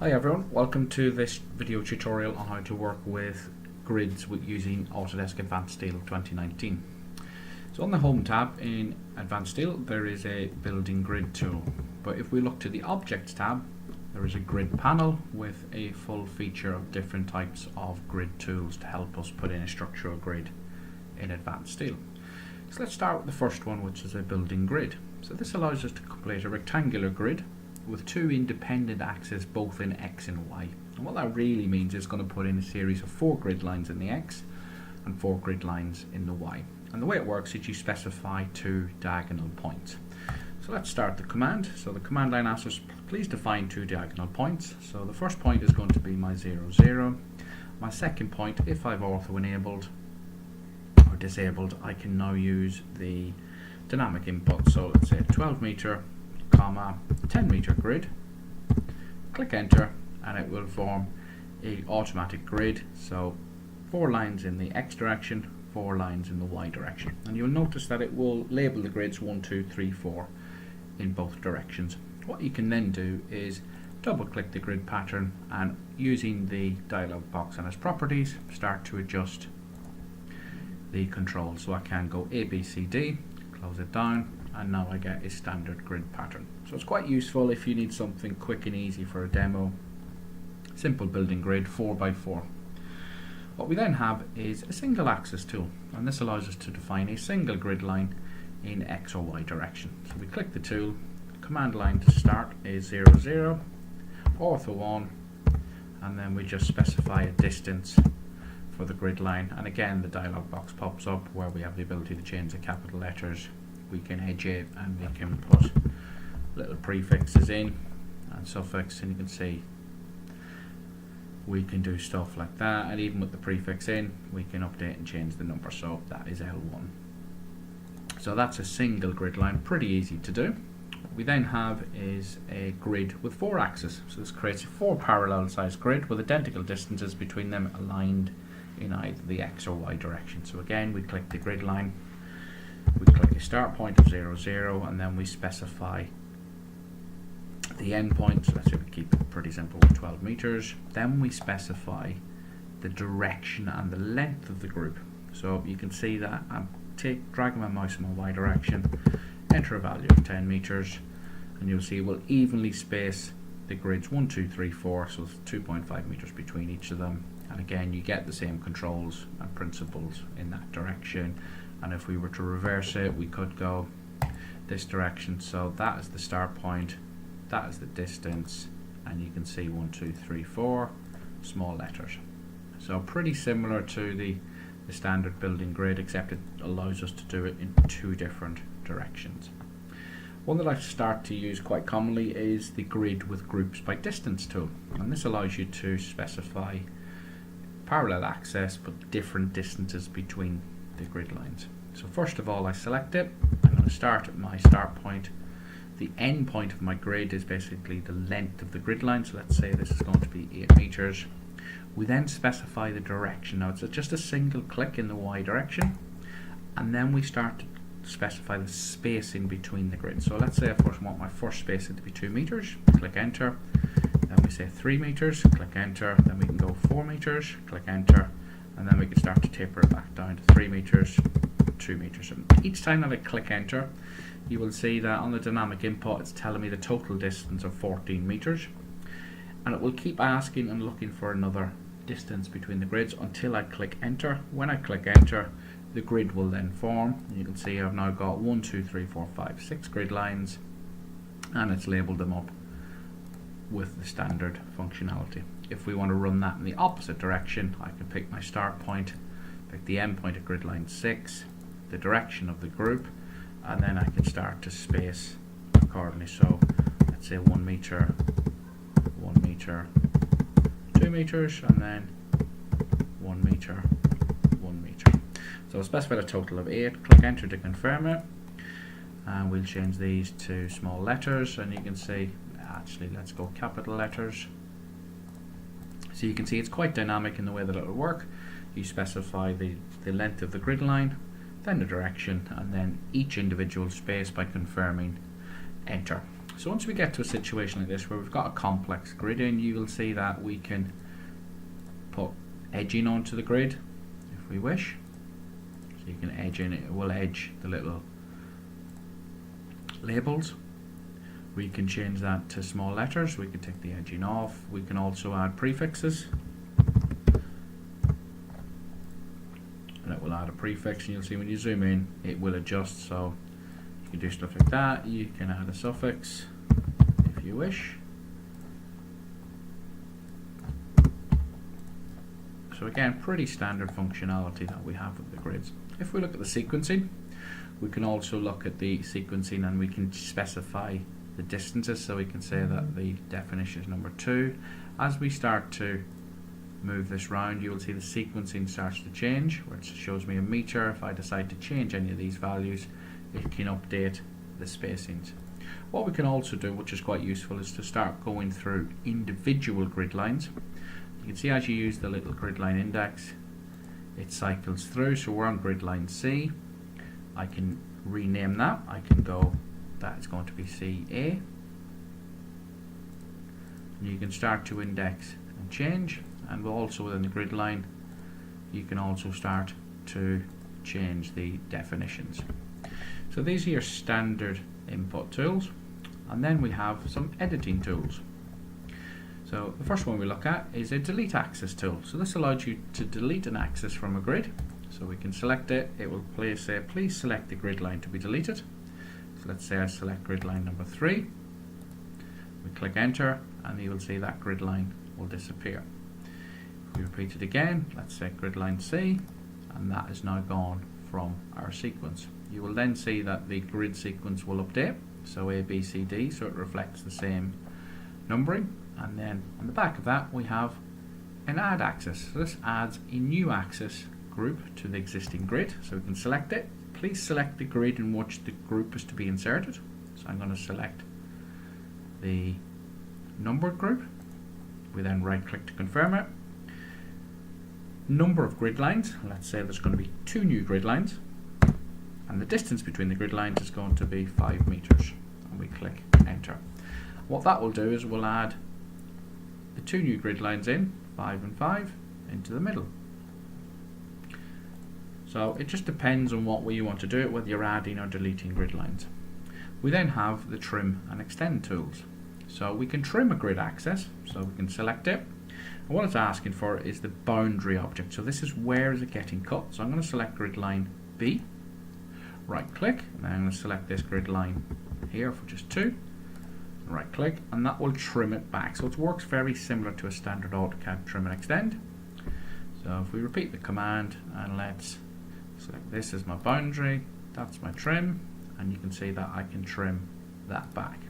Hi everyone, welcome to this video tutorial on how to work with grids using Autodesk Advance Steel 2019. So on the Home tab in Advanced Steel there is a building grid tool, but if we look to the Objects tab there is a grid panel with a full feature of different types of grid tools to help us put in a structural grid in Advanced Steel. So let's start with the first one, which is a building grid. So this allows us to create a rectangular grid with two independent axes both in X and Y. And what that really means is going to put in a series of 4 grid lines in the X and 4 grid lines in the Y. And the way it works is you specify 2 diagonal points. So let's start the command. So the command line asks us, please define 2 diagonal points. So the first point is going to be my 0, 0. My second point, if I've ortho enabled or disabled, I can now use the dynamic input. So let's say 12 meter, comma 10 meter grid, click enter and it will form a automatic grid. So 4 lines in the X direction, 4 lines in the Y direction, and you'll notice that it will label the grids 1, 2, 3, 4 in both directions. What you can then do is double click the grid pattern and using the dialog box and its properties start to adjust the controls. So I can go A, B, C, D, close it down, and now I get a standard grid pattern. So it's quite useful if you need something quick and easy for a demo. Simple building grid 4x4. What we then have is a single axis tool, and this allows us to define a single grid line in X or Y direction. So we click the tool, command line to start is 0, 0, ortho on, and then we just specify a distance for the grid line, and again the dialog box pops up where we have the ability to change the capital letters. We can edge it and we can put little prefixes in and suffix, and you can see we can do stuff like that, and even with the prefix in we can update and change the number. So that is L1. So that's a single grid line, pretty easy to do. What we then have is a grid with 4 axes. So this creates a 4 parallel sized grid with identical distances between them aligned in either the X or Y direction. So again we click the grid line, we click a start point of 0, 0, and then we specify the end point. So let's keep it pretty simple with 12 meters. Then we specify the direction and the length of the group. So you can see that I'm dragging my mouse in my Y direction, enter a value of 10 meters, and you'll see it will evenly space the grids 1, 2, 3, 4, so it's 2.5 meters between each of them. And again you get the same controls and principles in that direction. And if we were to reverse it, we could go this direction. So that is the start point, that is the distance, and you can see 1, 2, 3, 4 small letters. So pretty similar to the standard building grid, except it allows us to do it in 2 different directions. One that I start to use quite commonly is the grid with groups by distance tool, and this allows you to specify parallel access but different distances between the grid lines. So first of all I select it, I'm going to start at my start point. The end point of my grid is basically the length of the grid line, so let's say this is going to be 8 meters. We then specify the direction. Now it's just a single click in the Y direction, and then we start to specify the spacing between the grids. So let's say I first want my first spacing to be 2 meters, click enter, then we say 3 meters, click enter, then we can go 4 meters, click enter, and then we can start to taper it back down to 3 meters, 2 meters. And each time that I click enter, you will see that on the dynamic input it's telling me the total distance of 14 meters, and it will keep asking and looking for another distance between the grids until I click enter. When I click enter, the grid will then form. You can see I've now got 1, 2, 3, 4, 5, 6 grid lines, and it's labelled them up with the standard functionality. If we want to run that in the opposite direction, I can pick my start point, pick the end point at grid line 6, the direction of the group, and then I can start to space accordingly. So let's say 1 meter, 1 meter, 2 meters, and then 1 meter, 1 meter. So I'll specify a total of 8, click enter to confirm it, and we'll change these to small letters, and you can see, actually let's go capital letters. So you can see it's quite dynamic in the way that it will work. You specify the length of the grid line, then the direction, and then each individual space by confirming enter. So once we get to a situation like this where we've got a complex grid in, you will see that we can put edging onto the grid if we wish. So you can edge in, it will edge the little labels. We can change that to small letters, we can take the edging off, we can also add prefixes. And it will add a prefix, and you'll see when you zoom in it will adjust, so you can do stuff like that. You can add a suffix if you wish. So again, pretty standard functionality that we have with the grids. If we look at the sequencing, we can also look at the sequencing and we can specify the distances, so we can say that the definition is number 2. As we start to move this round, you will see the sequencing starts to change, which shows me a meter. If I decide to change any of these values, it can update the spacings. What we can also do, which is quite useful, is to start going through individual grid lines. You can see as you use the little grid line index, it cycles through. So we're on grid line C. I can rename that. I can go, that is going to be CA. And you can start to index and change. And also within the grid line, you can also start to change the definitions. So these are your standard input tools, and then we have some editing tools. So the first one we look at is a delete axis tool. So this allows you to delete an axis from a grid. So we can select it, it will say please select the grid line to be deleted. So let's say I select grid line number 3. We click enter and you will see that grid line will disappear. We repeat it again, let's say grid line C, and that is now gone from our sequence. You will then see that the grid sequence will update, so A, B, C, D, so it reflects the same numbering. And then on the back of that we have an add axis. So this adds a new axis group to the existing grid, so we can select it. Please select the grid in which the group is to be inserted. So I'm going to select the numbered group. We then right click to confirm it. Number of grid lines, let's say there's going to be 2 new grid lines, and the distance between the grid lines is going to be 5 meters, and we click enter. What that will do is we'll add the 2 new grid lines in, 5 and 5, into the middle. So it just depends on what way you want to do it, whether you're adding or deleting grid lines. We then have the trim and extend tools. So we can trim a grid axis, so we can select it. And what it's asking for is the boundary object. So this is where is it getting cut. So I'm going to select grid line B, right click, and then I'm going to select this grid line here for just 2, right click, and that will trim it back. So it works very similar to a standard AutoCAD trim and extend. So if we repeat the command and let's select this as my boundary, that's my trim, and you can see that I can trim that back.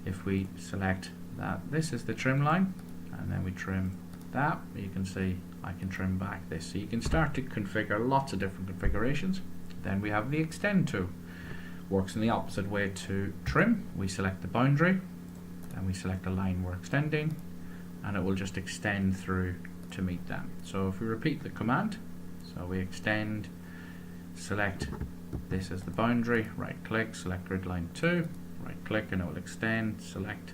If we select that this is the trim line, and then we trim that, you can see I can trim back this. So you can start to configure lots of different configurations. Then we have the extend tool. Works in the opposite way to trim. We select the boundary, then we select the line we're extending, and it will just extend through to meet that. So if we repeat the command, so we extend, select this as the boundary, right click, select grid line 2, right click, and it will extend, select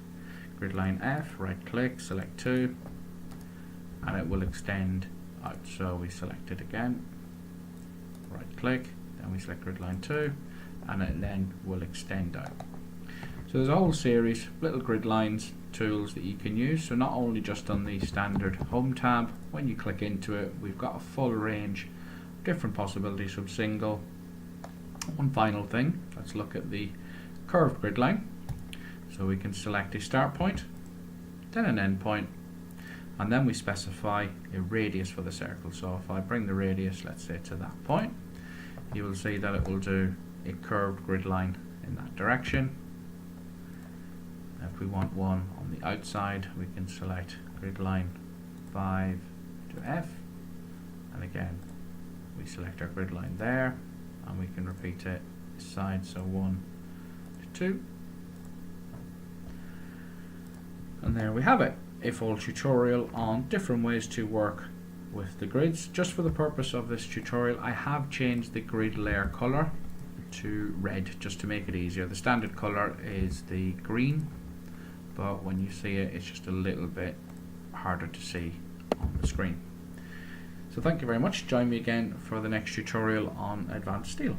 grid line F, right click, select 2, and it will extend out. So we select it again, right click, then we select grid line 2, and it then will extend out. So there's a whole series of little grid lines tools that you can use. So not only just on the standard home tab, when you click into it, we've got a full range of different possibilities from single. One final thing, let's look at the curved grid line. So we can select a start point, then an end point, and then we specify a radius for the circle. So if I bring the radius, let's say to that point, you will see that it will do a curved grid line in that direction. If we want one on the outside, we can select grid line 5 to F, and again we select our grid line there, and we can repeat it this side, so 1 to 2. And there we have it, a full tutorial on different ways to work with the grids. Just for the purpose of this tutorial, I have changed the grid layer color to red just to make it easier. The standard colour is the green, but when you see it, it's just a little bit harder to see on the screen. So thank you very much. Join me again for the next tutorial on Advanced Steel.